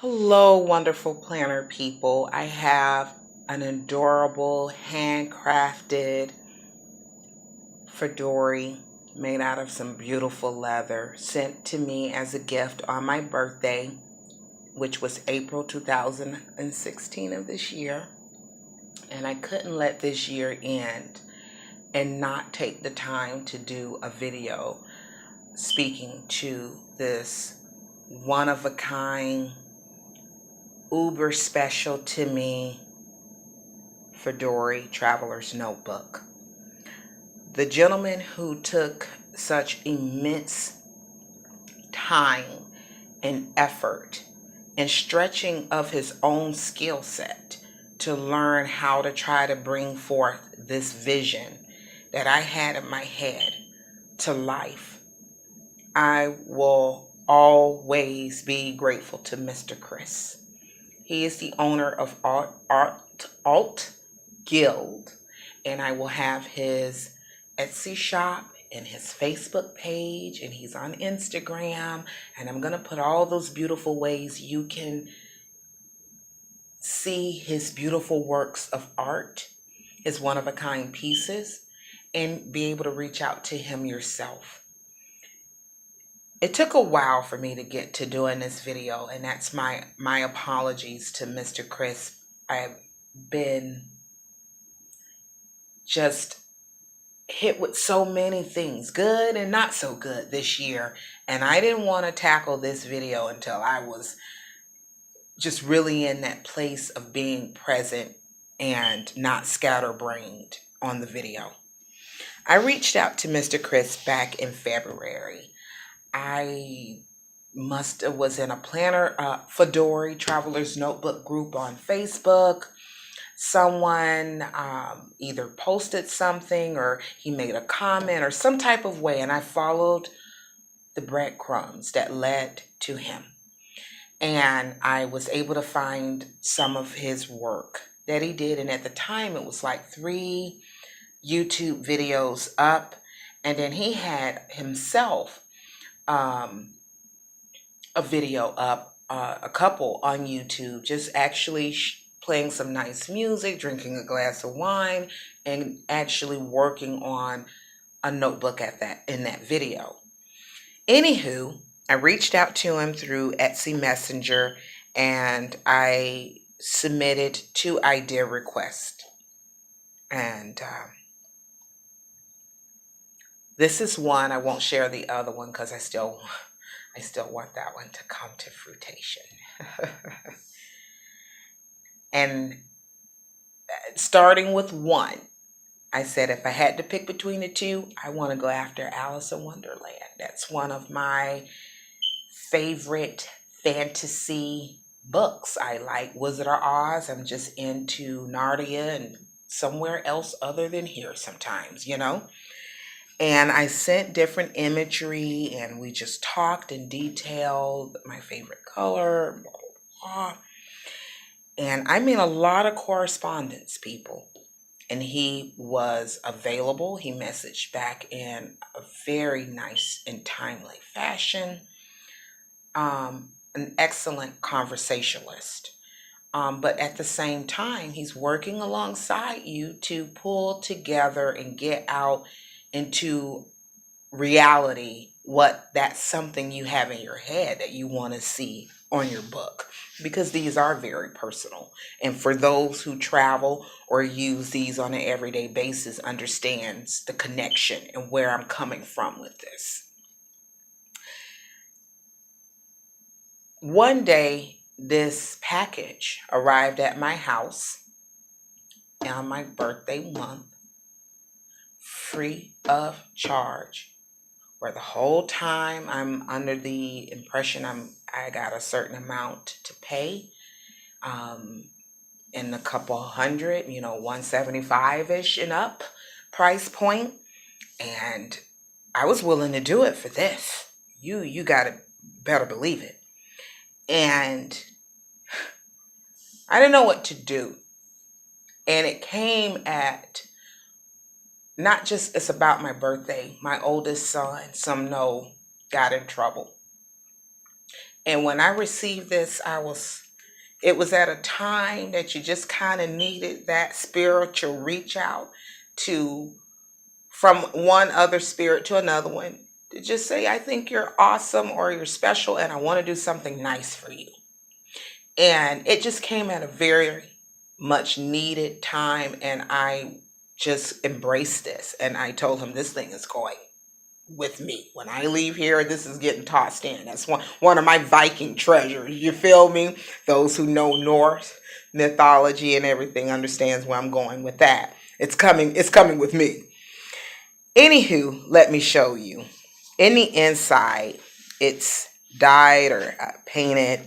Hello, wonderful planner people. I have an adorable handcrafted Fauxdori made out of some beautiful leather sent to me as a gift on my birthday, which was April 2016 of this year. And I couldn't let this year end and not take the time to do a video speaking to this one-of-a-kind, uber special to me Fauxdori Traveler's Notebook. The gentleman who took such immense time and effort and stretching of his own skill set to learn how to try to bring forth this vision that I had in my head to life. I will always be grateful to Mr. Chris. He is the owner of Altguild, and I will have his Etsy shop and his Facebook page, and he's on Instagram, and I'm going to put all those beautiful ways you can see his beautiful works of art, his one-of-a-kind pieces, and be able to reach out to him yourself. It took a while for me to get to doing this video, and that's my apologies to Mr. Chris. I've been just hit with so many things, good and not so good this year, and I didn't want to tackle this video until I was just really in that place of being present and not scatterbrained on the video. I reached out to Mr. Chris back in February. I was in a planner, Fauxdori Traveler's Notebook group on Facebook. Someone either posted something or he made a comment or some type of way, and I followed the breadcrumbs that led to him. And I was able to find some of his work that he did, and at the time it was like 3 YouTube videos up, and then he had himself a video up, a couple on YouTube, just actually playing some nice music, drinking a glass of wine, and actually working on a notebook in that video. Anywho, I reached out to him through Etsy Messenger, and I submitted 2 idea requests. And this is one. I won't share the other one because I still want that one to come to fruition. And starting with 1, I said if I had to pick between the 2, I want to go after Alice in Wonderland. That's one of my favorite fantasy books. I like Wizard of Oz. I'm just into Narnia and somewhere else other than here sometimes, you know. And I sent different imagery, and we just talked in detail, my favorite color, blah, blah, blah. And I mean a lot of correspondence, people. And he was available. He messaged back in a very nice and timely fashion. An excellent conversationalist. But at the same time, he's working alongside you to pull together and get out into reality that's something you have in your head that you want to see on your book, because these are very personal, and for those who travel or use these on an everyday basis understands the connection and where I'm coming from with this. One day this package arrived at my house on my birthday month, free of charge, where the whole time I'm under the impression I got a certain amount to pay, in a couple hundred, $175-ish and up price point, and I was willing to do it for this. You gotta better believe it. And I didn't know what to do, and it came at not just, it's about my birthday. My oldest son, some know, got in trouble. And when I received this, it was at a time that you just kind of needed that spiritual reach out to, from one other spirit to another one, to just say, I think you're awesome or you're special and I want to do something nice for you. And it just came at a very much needed time, and I just embraced this. And I told him, this thing is going with me. When I leave here, this is getting tossed in. That's one of my Viking treasures. You feel me? Those who know Norse mythology and everything understands where I'm going with that. It's coming with me. Anywho, let me show you. In the inside, it's dyed or painted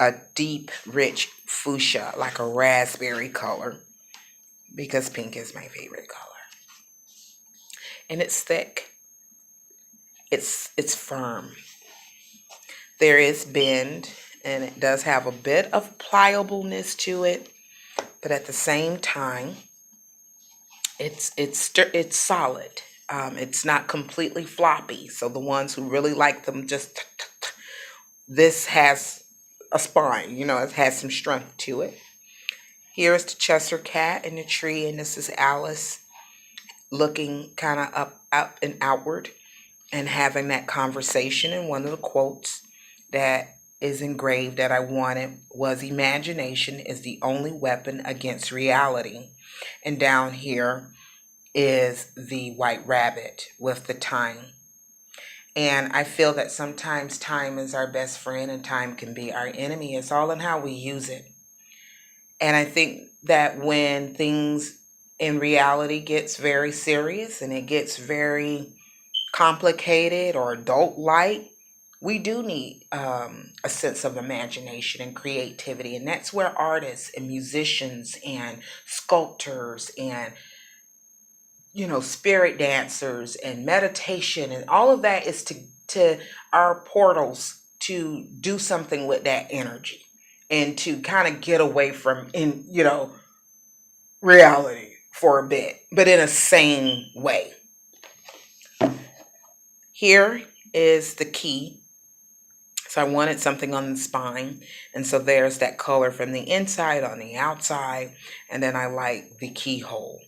a deep, rich fuchsia, like a raspberry color, because pink is my favorite color. And it's thick. It's firm. There is bend, and it does have a bit of pliableness to it, but at the same time, it's solid. It's not completely floppy. So the ones who really like them, just this has a spine. You know, it has some strength to it. Here's the Cheshire cat in the tree, and this is Alice looking kind of up and outward and having that conversation. And one of the quotes that is engraved that I wanted was, imagination is the only weapon against reality. And down here is the white rabbit with the time. And I feel that sometimes time is our best friend and time can be our enemy. It's all in how we use it. And I think that when things in reality gets very serious and it gets very complicated or adult-like, we do need a sense of imagination and creativity. And that's where artists and musicians and sculptors and, you know, spirit dancers and meditation and all of that is to our portals to do something with that energy and to kind of get away from, reality for a bit, but in a sane way. Here is the key. So I wanted something on the spine. And so there's that color from the inside on the outside. And then I like the keyhole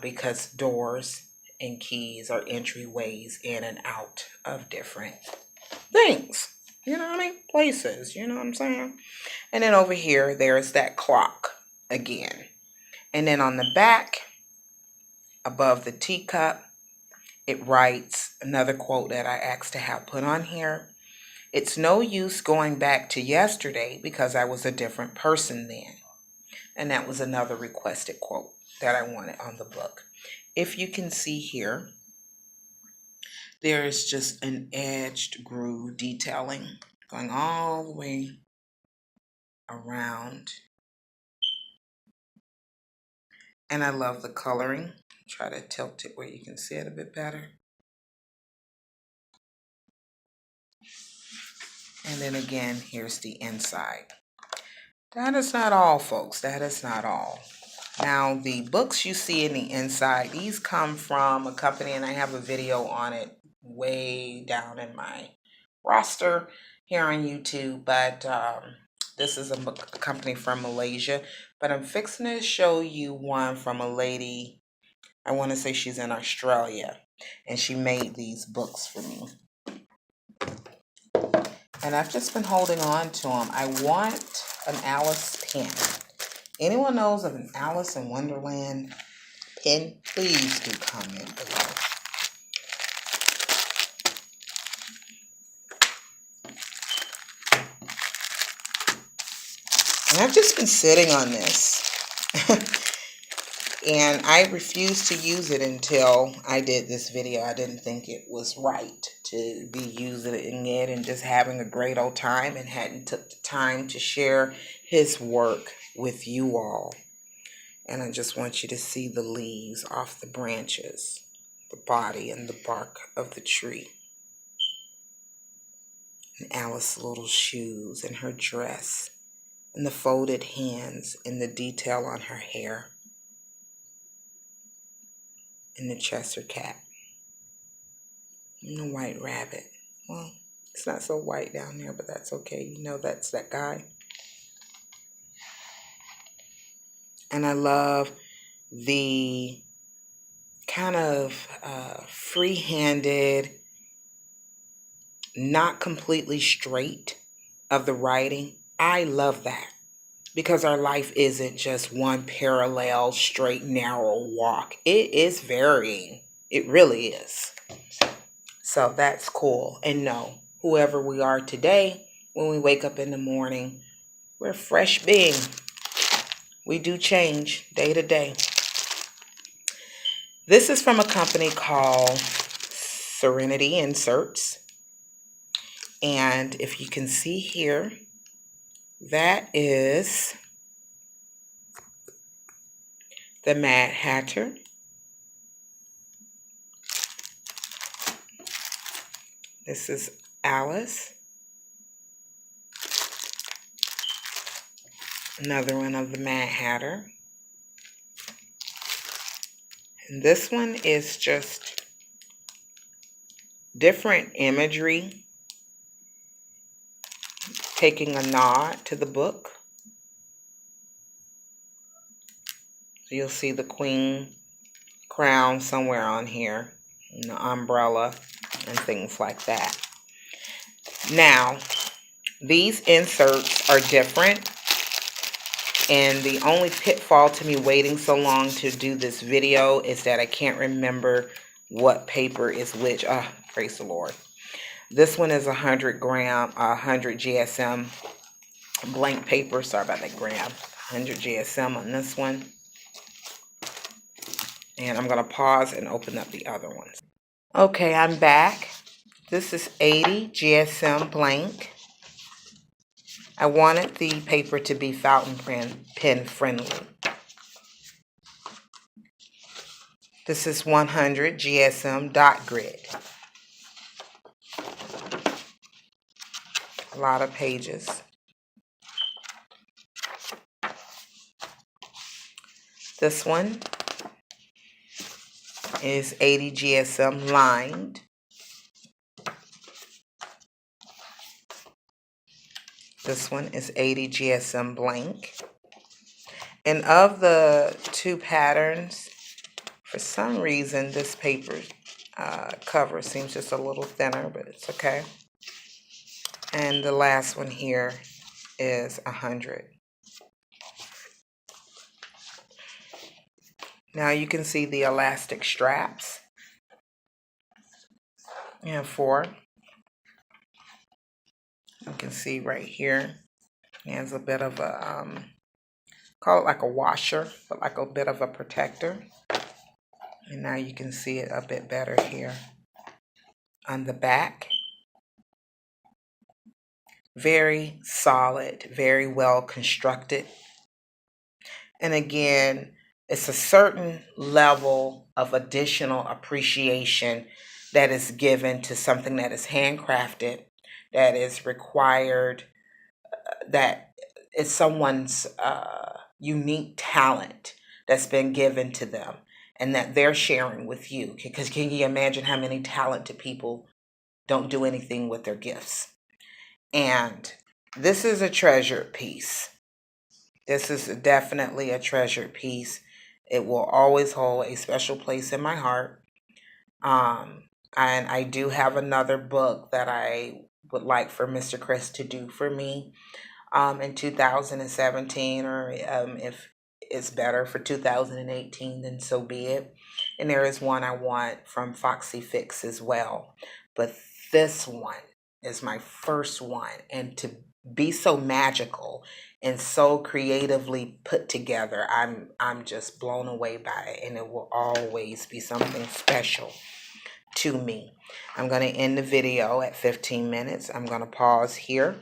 because doors and keys are entryways in and out of different things. You know what I mean? Places. You know what I'm saying? And then over here, there's that clock again. And then on the back, above the teacup, it writes another quote that I asked to have put on here. It's no use going back to yesterday because I was a different person then. And that was another requested quote that I wanted on the book. If you can see here, there is just an edged groove detailing going all the way around. And I love the coloring. Try to tilt it where you can see it a bit better. And then again, here's the inside. That is not all, folks. That is not all. Now, the books you see in the inside, these come from a company, and I have a video on it way down in my roster here on YouTube. But this is a company from Malaysia. But I'm fixing to show you one from a lady, I want to say she's in Australia. And she made these books for me. And I've just been holding on to them. I want an Alice pen. Anyone knows of an Alice in Wonderland pen? Please do comment below. And I've just been sitting on this. And I refused to use it until I did this video. I didn't think it was right to be using it and just having a great old time, and hadn't took the time to share his work with you all. And I just want you to see the leaves off the branches, the body and the bark of the tree. And Alice's little shoes and her dress and the folded hands and the detail on her hair. And the Cheshire cat. And the white rabbit. Well, It's not so white down there, but that's okay. You know that's that guy. And I love the kind of free-handed, not completely straight of the writing. I love that because our life isn't just one parallel, straight, narrow walk. It is varying. It really is. So that's cool. And no, whoever we are today, when we wake up in the morning, we're a fresh being. We do change day to day. This is from a company called Serenity Inserts. And if you can see here, that is the Mad Hatter. This is Alice. Another one of the Mad Hatter. And this one is just different imagery, taking a nod to the book. So you'll see the queen crown somewhere on here, and the umbrella and things like that. Now, these inserts are different, and the only pitfall to me waiting so long to do this video is that I can't remember what paper is which. Praise the Lord. This one is 100 GSM blank paper. Sorry about that gram. 100 GSM on this one. And I'm going to pause and open up the other ones. Okay, I'm back. This is 80 GSM blank. I wanted the paper to be fountain pen friendly. This is 100 GSM dot grid. A lot of pages. This one is 80 GSM lined. This one is 80 GSM blank. And of the two patterns, for some reason this paper cover seems just a little thinner, but it's okay. And the last one here is 100. Now you can see the elastic straps. You have 4. You can see right here, it has a bit of a, call it like a washer, but like a bit of a protector. And now you can see it a bit better here on the back. Very solid, very well constructed. And again, it's a certain level of additional appreciation that is given to something that is handcrafted, that is required, that is someone's unique talent that's been given to them and that they're sharing with you. Because can you imagine how many talented people don't do anything with their gifts? And this is a treasured piece. This is definitely a treasured piece. It will always hold a special place in my heart. And I do have another book that I would like for Mr. Chris to do for me in 2017, or if it's better for 2018, then so be it. And there is one I want from Foxy Fix as well. But this one is my first one, and to be so magical and so creatively put together, I'm just blown away by it, and it will always be something special to me. I'm going to end the video at 15 minutes. I'm going to pause here.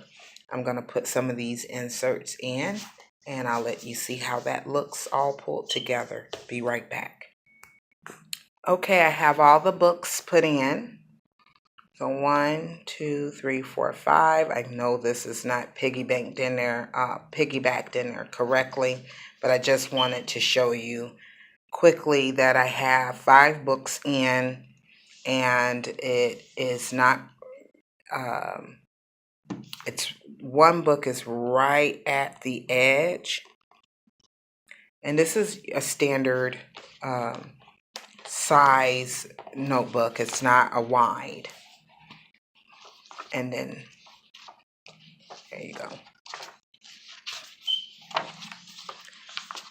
I'm going to put some of these inserts in, and I'll let you see how that looks all pulled together. Be right back. Okay, I have all the books put in. So 1, 2, 3, 4, 5. I know this is not piggybacked in there correctly, but I just wanted to show you quickly that I have 5 books in, and it is not Um, it's one book is right at the edge. And this is a standard size notebook. It's not a wide. And then, there you go.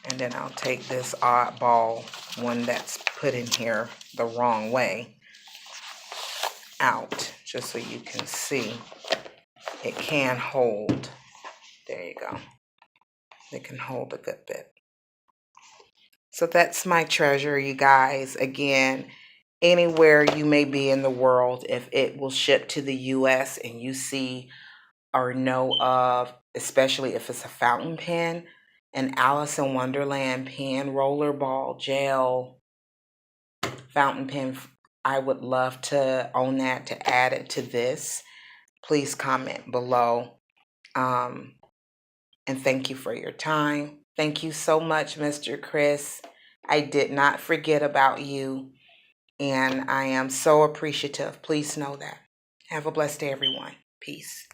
And then I'll take this oddball one that's put in here the wrong way out, just so you can see it can hold. There you go. It can hold a good bit. So that's my treasure, you guys. Again, anywhere you may be in the world, if it will ship to the US and you see or know of, especially if it's a fountain pen, an Alice in Wonderland pen, rollerball, gel, fountain pen, I would love to own that, to add it to this. Please comment below. And thank you for your time. Thank you so much, Mr. Chris. I did not forget about you, and I am so appreciative. Please know that. Have a blessed day, everyone. Peace.